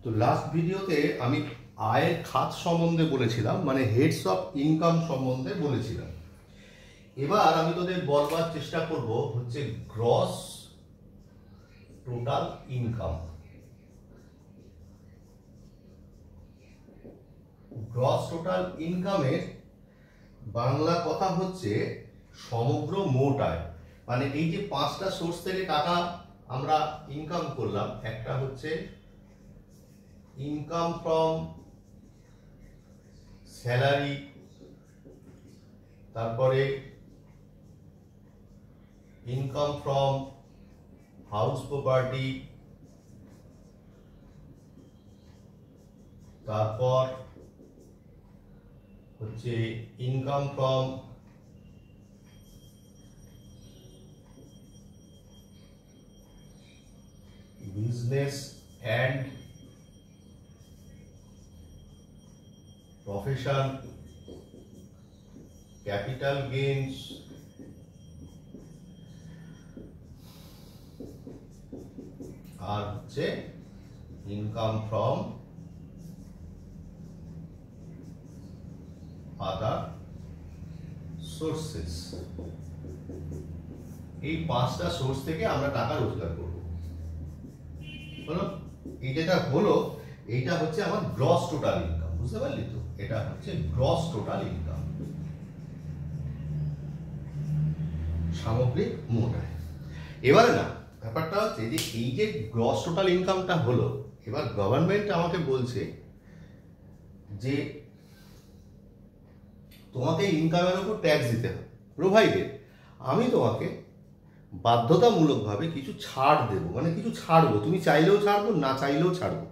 তো লাস্ট ভিডিওতে আমি আয়ের খাত সম্বন্ধে বলেছিলাম, মানে হেডস অফ ইনকাম সম্বন্ধে বলেছিলাম। এবার আমি তোদের বলবার চেষ্টা করব হচ্ছে gross total income. Gross total ইনকামের বাংলা কথা হচ্ছে সমগ্র মোট আয়। মানে এই যে পাঁচটা সোর্স থেকে টাকা আমরা ইনকাম করলাম, একটা হচ্ছে ইনকাম ফ্রম স্যালারি, তারপরে ইনকাম ফ্রম হাউস প্রপার্টি, তারপর হচ্ছে income from business and profession, capital gains, আর হচ্ছে ইনকাম ফ্রম আদার সোর্সেস। এই পাঁচটা সোর্স থেকে আমরা টাকা রোজগার করব। হলো এই যেটা হলো, এইটা হচ্ছে আমার গ্রস টোটাল ইনকাম। বুঝতে পারলি তো? এটা হচ্ছে গ্রস টোটাল ইনকাম, সামগ্রিক মোট আয়। এবারে না, ব্যাপারটা হচ্ছে যে এই যে গ্রস টোটাল ইনকামটা হলো, এবার গভর্নমেন্ট আমাকে বলছে যে তোমাকে ইনকামের উপর ট্যাক্স দিতে হবে। প্রোভাইডেড আমি তোমাকে বাধ্যতামূলকভাবে কিছু ছাড় দেবো, মানে কিছু ছাড়বো, তুমি চাইলেও ছাড়বো, না চাইলেও ছাড়বো।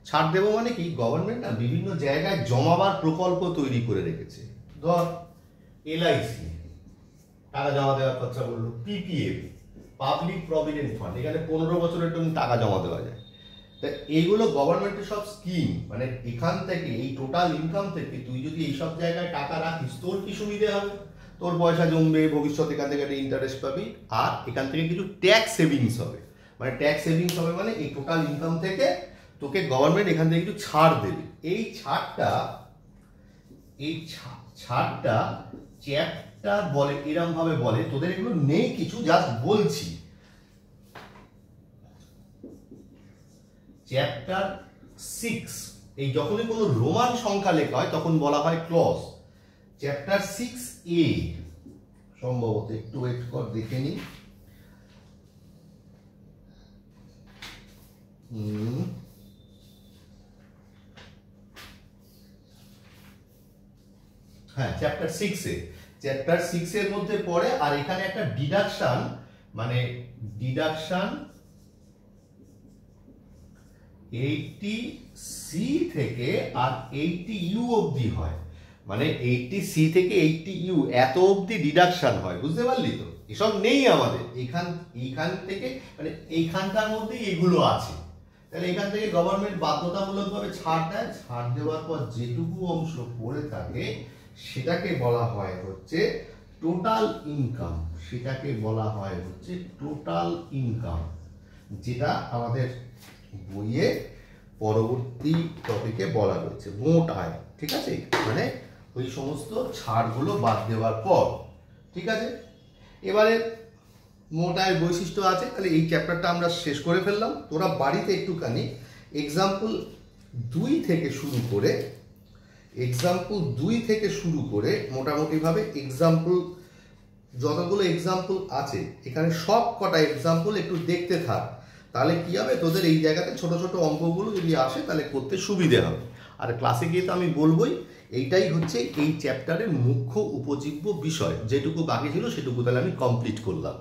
ছাড় দেবো মানে কি, গভর্নমেন্ট না বিভিন্ন জায়গায় জমাবার প্রকল্প তৈরি করে রেখেছে। ধর এলআইসি টাকা জমা দেওয়ার কথা বললো, পিপিএফ পাবলিক প্রভিডেন্ট ফান্ড, এখানে 15 বছরের জন্য টাকা জমা দেওয়া যায়। তা এইগুলো গভর্নমেন্টের সব স্কিম। মানে এখান থেকে এই টোটাল ইনকাম থেকে তুই যদি এইসব জায়গায় টাকা রাখিস, তোর কি সুবিধে হবে? তোর পয়সা জমবে, ভবিষ্যতে এখান থেকে একটা ইন্টারেস্ট পাবি, আর এখান থেকে কিছু ট্যাক্স সেভিংস হবে। মানে ট্যাক্স সেভিংস হবে মানে এই টোটাল ইনকাম থেকে তোকে গভর্নমেন্ট এখান থেকে কিছু ছাড় দেবে। এই ছাড়টা চ্যাপ্টার বলে, এরম ভাবে বলে। তোদের এগুলো নেই কিছু, জাস্ট বলছি। চ্যাপ্টার 6, এই যখনই কোনো রোমান সংখ্যা লেখা হয় তখন বলা হয় ক্লজ। চ্যাপ্টার 6A সম্ভবত, একটু ওয়েট কর দেখে নি। হ্যাঁ, চ্যাপ্টার 6 এর মধ্যে পড়ে। আর এখানে একটা ডিডাকশন, মানে ডিডাকশন 80C থেকে আর 80U অবধি হয়। মানে 80C থেকে 80U এত অবধি ডিডাকশন হয়। বুঝতে পারলি তো? এসব নেই আমাদের এইখান থেকে, মানে এইখানকার মধ্যেই এগুলো আছে। তাহলে এখান থেকে গভর্নমেন্ট বাধ্যতামূলকভাবে ছাড় দেয়। ছাড় দেওয়ার পর যেটুকু অংশ পড়ে থাকে সেটাকে বলা হয় হচ্ছে টোটাল ইনকাম। সেটাকে বলা হয় হচ্ছে টোটাল ইনকাম, যেটা আমাদের বইয়ে পরবর্তী টপিকে বলা রয়েছে মোট আয়। ঠিক আছে? মানে ওই সমস্ত ছাড়গুলো বাদ দেওয়ার পর। ঠিক আছে? এবারে মোট আয়ের বৈশিষ্ট্য আছে। তাহলে এই চ্যাপ্টারটা আমরা শেষ করে ফেললাম। তোরা বাড়িতে একটুখানি এক্সাম্পল 2 থেকে শুরু করে মোটামুটিভাবে এক্সাম্পল যতগুলো এক্সাম্পল আছে এখানে সব কটা এক্সাম্পল একটু দেখতে থাক। তাহলে কি হবে, তোদের এই জায়গাতে ছোট ছোট অঙ্কগুলো যদি আসে তাহলে করতে সুবিধে হবে। আর ক্লাসে গিয়ে তো আমি বলবোই, এইটাই হচ্ছে এই চ্যাপ্টারের মুখ্য উপজীব্য বিষয়। যেটুকু বাকি ছিল সেটুকু তাহলে আমি কমপ্লিট করলাম।